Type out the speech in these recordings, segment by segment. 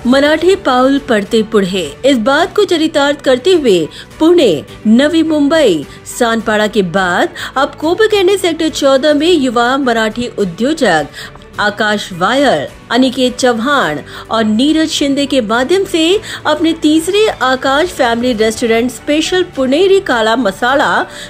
मराठी पाऊल पड़ते पुढे, इस बात को चरितार्थ करते हुए पुणे, नवी मुंबई, सानपाड़ा के बाद अब कोपरखैरणे सेक्टर 14 में युवा मराठी उद्योजक आकाश वायर, अनिकेत चौहान और नीरज शिंदे के माध्यम से अपने तीसरे आकाश फैमिली रेस्टोरेंट स्पेशल पुणेरी काला मसाला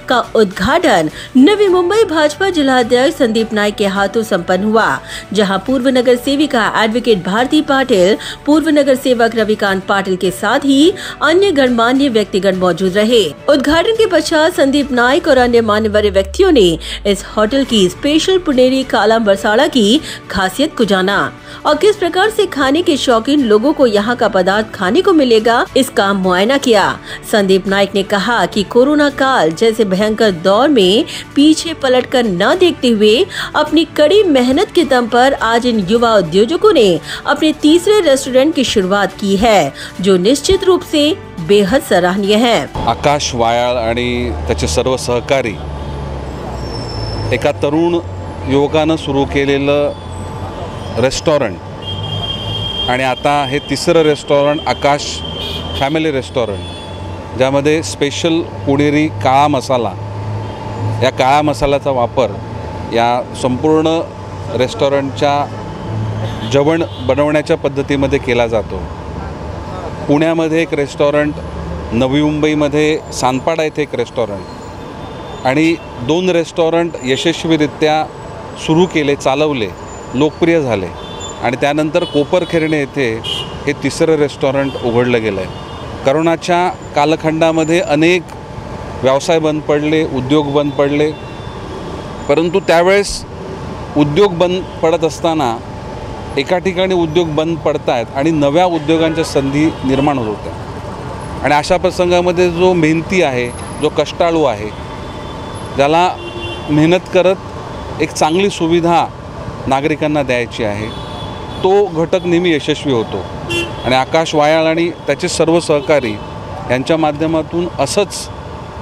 का उद्घाटन नवी मुंबई भाजपा जिला अध्यक्ष संदीप नाइक के हाथों संपन्न हुआ, जहां पूर्व नगर सेविका एडवोकेट भारती पाटिल, पूर्व नगर सेवक रविकांत पाटिल के साथ ही अन्य गणमान्य व्यक्तिगण मौजूद रहे। उद्घाटन के पश्चात संदीप नाइक और अन्य मान्यवर व्यक्तियों ने इस होटल की स्पेशल पुणेरी काला मसाला की खासियत को जाना और किस प्रकार से खाने के शौकीन लोगों को यहाँ का पदार्थ खाने को मिलेगा, इसका मुआयना किया। संदीप नाइक ने कहा कि कोरोना काल जैसे भयंकर दौर में पीछे पलटकर न देखते हुए अपनी कड़ी मेहनत के दम पर आज इन युवा उद्योजकों ने अपने तीसरे रेस्टोरेंट की शुरुआत की है, जो निश्चित रूप से बेहद सराहनीय है। आकाश वायर आणि त्याचे सर्व सहकारी एका तरुण युवकानं सुरू केलेलं रेस्टॉरंट आणि आता हे तिसरं रेस्टॉरंट आकाश फॅमिली रेस्टॉरंट, ज्यामध्ये स्पेशल पुणेरी काळा मसाला, या काळा मसाल्याचा वापर या संपूर्ण रेस्टॉरंटच्या जेवण बनवण्याच्या पद्धतीमध्ये केला जातो। पुण्यामध्ये एक रेस्टॉरंट, नवी मुंबईमध्ये सानपाडा येथे एक रेस्टॉरंट आणि 2 रेस्टॉरंट यशस्वीरित्या सुरू केले, चालवले, लोकप्रिय झाले आणि त्यानंतर कोपरखैरणे येथे हे तिसरं रेस्टॉरंट उघडलं गेलं आहे। करोनाच्या कालखंडामध्ये अनेक व्यवसाय बंद पडले, उद्योग बंद पडले, परंतु त्यावेळेस उद्योग बंद पडत असताना एका ठिकाणी उद्योग बंद पडतायत आणि नव्या उद्योगांच्या संधी निर्माण होत होत्या आणि अशा प्रसंगामध्ये जो मेहनती आहे, जो कष्टाळू आहे, ज्याला मेहनत करत एक चांगली सुविधा नागरिकांना द्यायची आहे, तो घटक नेहमी यशस्वी होतो आणि आकाश वायाळ आणि त्याचे सर्व सहकारी यांच्या माध्यमातून असंच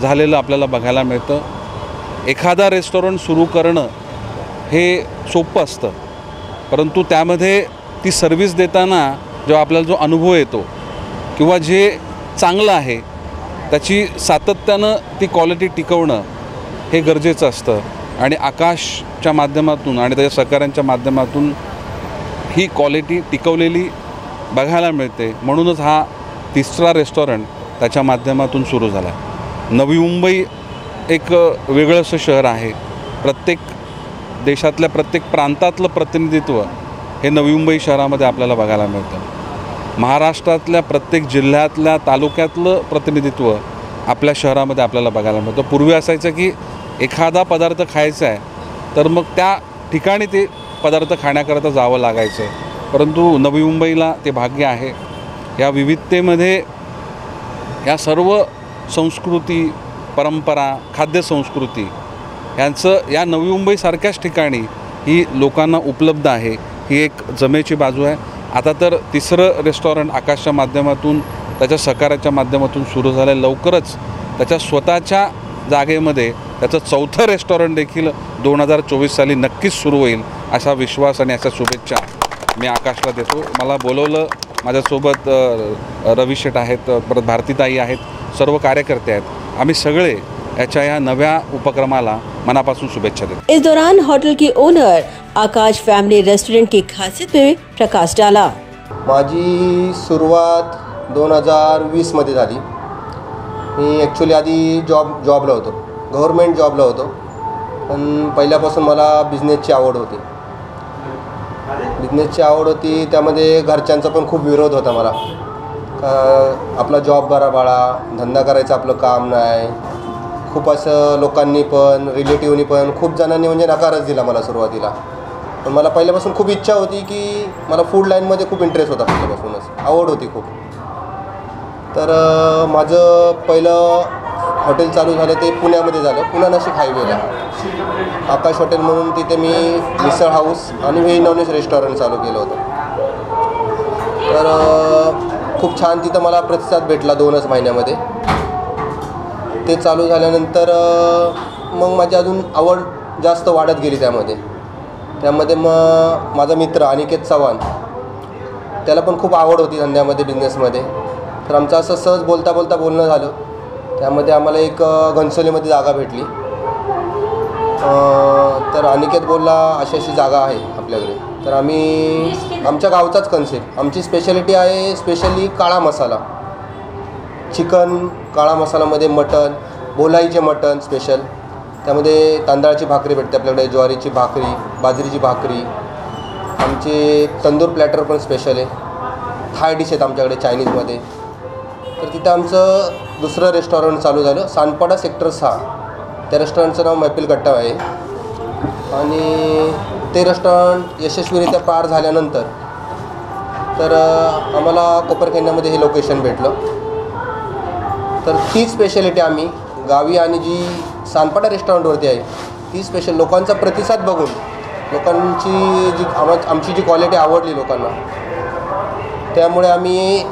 झालेलं आपल्याला बघायला मिळतं। एखादा रेस्टॉरंट सुरू करणं हे सोपं असतं, परंतु त्यामध्ये ती सर्व्हिस देताना जेव्हा आपल्याला जो अनुभव येतो किंवा जे चांगलं आहे त्याची सातत्यानं ती क्वालिटी टिकवणं हे गरजेचं असतं आणि आकाशच्या माध्यमातून आणि त्याच्या सहकाऱ्यांच्या माध्यमातून ही क्वालिटी टिकवलेली बघायला मिळते। म्हणूनच हा तिसरा रेस्टॉरंट त्याच्या माध्यमातून सुरू झाला। नवी मुंबई एक वेगळं असं शहर आहे, प्रत्येक देशातल्या प्रत्येक प्रांतातलं प्रतिनिधित्व हे नवी मुंबई शहरामध्ये आपल्याला बघायला मिळतं। महाराष्ट्रातल्या प्रत्येक जिल्ह्यातल्या तालुक्यातलं प्रतिनिधित्व आपल्या शहरामध्ये आपल्याला बघायला मिळतं। पूर्वी असायचं की एखादा पदार्थ खायचा आहे तर मग त्या ठिकाणी ते पदार्थ खाण्याकरता जावं लागायचं, परंतु नवी मुंबईला ते भाग्य आहे। या विविधतेमध्ये या सर्व संस्कृती, परंपरा, खाद्यसंस्कृती यांचं या नवी मुंबईसारख्याच ठिकाणी ही लोकांना उपलब्ध आहे, ही एक जमेची बाजू आहे। आता तर तिसरं रेस्टॉरंट आकाशच्या माध्यमातून, त्याच्या सहकार्याच्या माध्यमातून सुरू झालं आहे। लवकरच त्याच्या स्वतःच्या जागेमध्ये त्याचं 4थं रेस्टॉरंट देखील 2024 साली नक्कीच सुरू होईल, असा विश्वास आणि अशा शुभेच्छा मी आकाशला देतो। मला बोलवलं, माझ्यासोबत रवी शेठ आहेत, परत भारतीताई आहेत, सर्व कार्यकर्ते आहेत। आम्ही सगळे याच्या या नव्या उपक्रमाला मनापासून शुभेच्छा देतो। इस दौरान होटल के ओनर आकाश फैमिली रेस्टोरेंट की खासियत पे प्रकाश डाला। माझी सुरुवात 2020 मध्ये झाली। मी ॲक्च्युली आधी जॉबला होतो, गव्हर्मेंट जॉबला होतो, पण पहिल्यापासून मला बिझनेसची आवड होती। त्यामध्ये घरच्यांचा पण खूप विरोध होता मला, आपला जॉब करा बाळा, धंदा करायचा आपलं काम नाही। खूप असं लोकांनी पण, रिलेटिव्हनी पण, खूप जणांनी म्हणजे नकारच दिला मला सुरुवातीला। पण मला पहिल्यापासून खूप इच्छा होती की मला फूड लाईनमध्ये खूप इंटरेस्ट होता, पहिल्यापासूनच आवड होती खूप। तर माझं पहिलं हॉटेल चालू झालं ते पुण्यामध्ये झालं, पुणा नाशिक हायवेला आकाश हॉटेल म्हणून। तिथे मी मिसळ हाऊस आणि व्हेज नॉनव्हेज रेस्टॉरंट चालू केलं होतं। तर खूप छान तिथं मला प्रतिसाद भेटला 2च महिन्यामध्ये। ते चालू झाल्यानंतर मग माझी अजून आवड जास्त वाढत गेली त्यामध्ये। मग माझा मित्र अनिकेत चव्हाण त्याला पण खूप आवड होती धंद्यामध्ये, बिझनेसमध्ये. तर आमचं असं सहज बोलता बोलता बोलणं झालं. त्यामध्ये आम्हाला एक घनसोलीमध्ये जागा भेटली. तर अनिकेत बोलला अशी अशी जागा आहे आपल्याकडे. तर आम्ही आमच्या गावचाच कन्सेप्ट, आमची स्पेशालिटी आहे स्पेशली काळा मसाला, चिकन काळा मसालामध्ये मटन, बोलाईचे मटन स्पेशल. त्यामध्ये तांदळाची भाकरी भेटते आपल्याकडे, ज्वारीची भाकरी, बाजरीची भाकरी. आमचे तंदूर प्लॅटर पण स्पेशल आहे. थाय डिश आहेत आमच्याकडे चायनीजमध्ये. तर तिथं आमचं दुसरं रेस्टॉरंट चालू झालं, सानपाडा सेक्टर 6. त्या रेस्टॉरंटचं नाव मैफिल गट्टा आहे. आणि ते रेस्टॉरंट यशस्वीरित्या पार झाल्यानंतर तर आम्हाला कोपरखैरण्यामध्ये हे लोकेशन भेटलं. तर ती स्पेशालिटी आम्ही गावी आणि जी सानपाडा रेस्टॉरंटवरती आहे ती स्पेशल लोकांचा प्रतिसाद बघून, लोकांची जी आमची जी क्वालिटी आवडली लोकांना, त्यामुळे आम्ही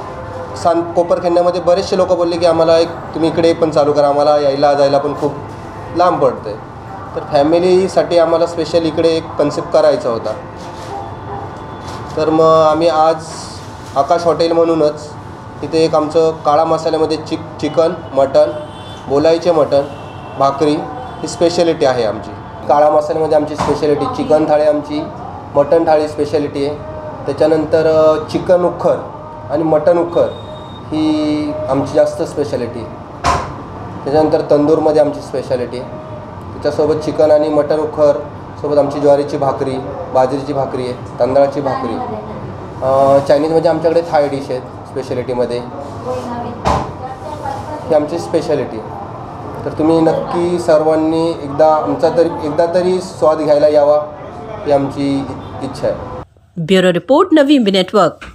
कोपरखैरण्यामध्ये बरेचसे लोक बोलले की आम्हाला तुम्ही इकडे पण चालू करा, आम्हाला यायला जायला पण खूप लांब पडतं आहे. तर फॅमिलीसाठी आम्हाला स्पेशल इकडे एक कन्सेप्ट करायचा होता. तर मग आम्ही आज आकाश हॉटेल म्हणूनच इथे एक आमचं काळा मसाल्यामध्ये चिकन, मटन, बोलाईचे मटन, भाकरी ही स्पेशालिटी आहे आमची. काळा मसाल्यामध्ये आमची स्पेशालिटी चिकन थाळी, आमची मटन थाळी स्पेशालिटी आहे. त्याच्यानंतर चिकन उख्खर आणि मटन उख्खर ही आमची जास्त स्पेशालिटी आहे. त्याच्यानंतर तंदूरमध्ये आमची स्पेशालिटी आहे. त्याच्यासोबत चिकन आणि मटन उख्खर सोबत आमची ज्वारीची भाकरी, बाजरीची भाकरी आहे, तांदळाची भाकरी. चायनीजमध्ये आमच्याकडे थाय डिश आहेत स्पेशालिटीमध्ये. ही आमची स्पेशालिटी आहे. तर तुम्ही नक्की सर्वांनी एकदा तरी स्वाद घ्यायला यावा ही आमची इच्छा आहे. ब्युरो रिपोर्ट, नवी नेटवर्क.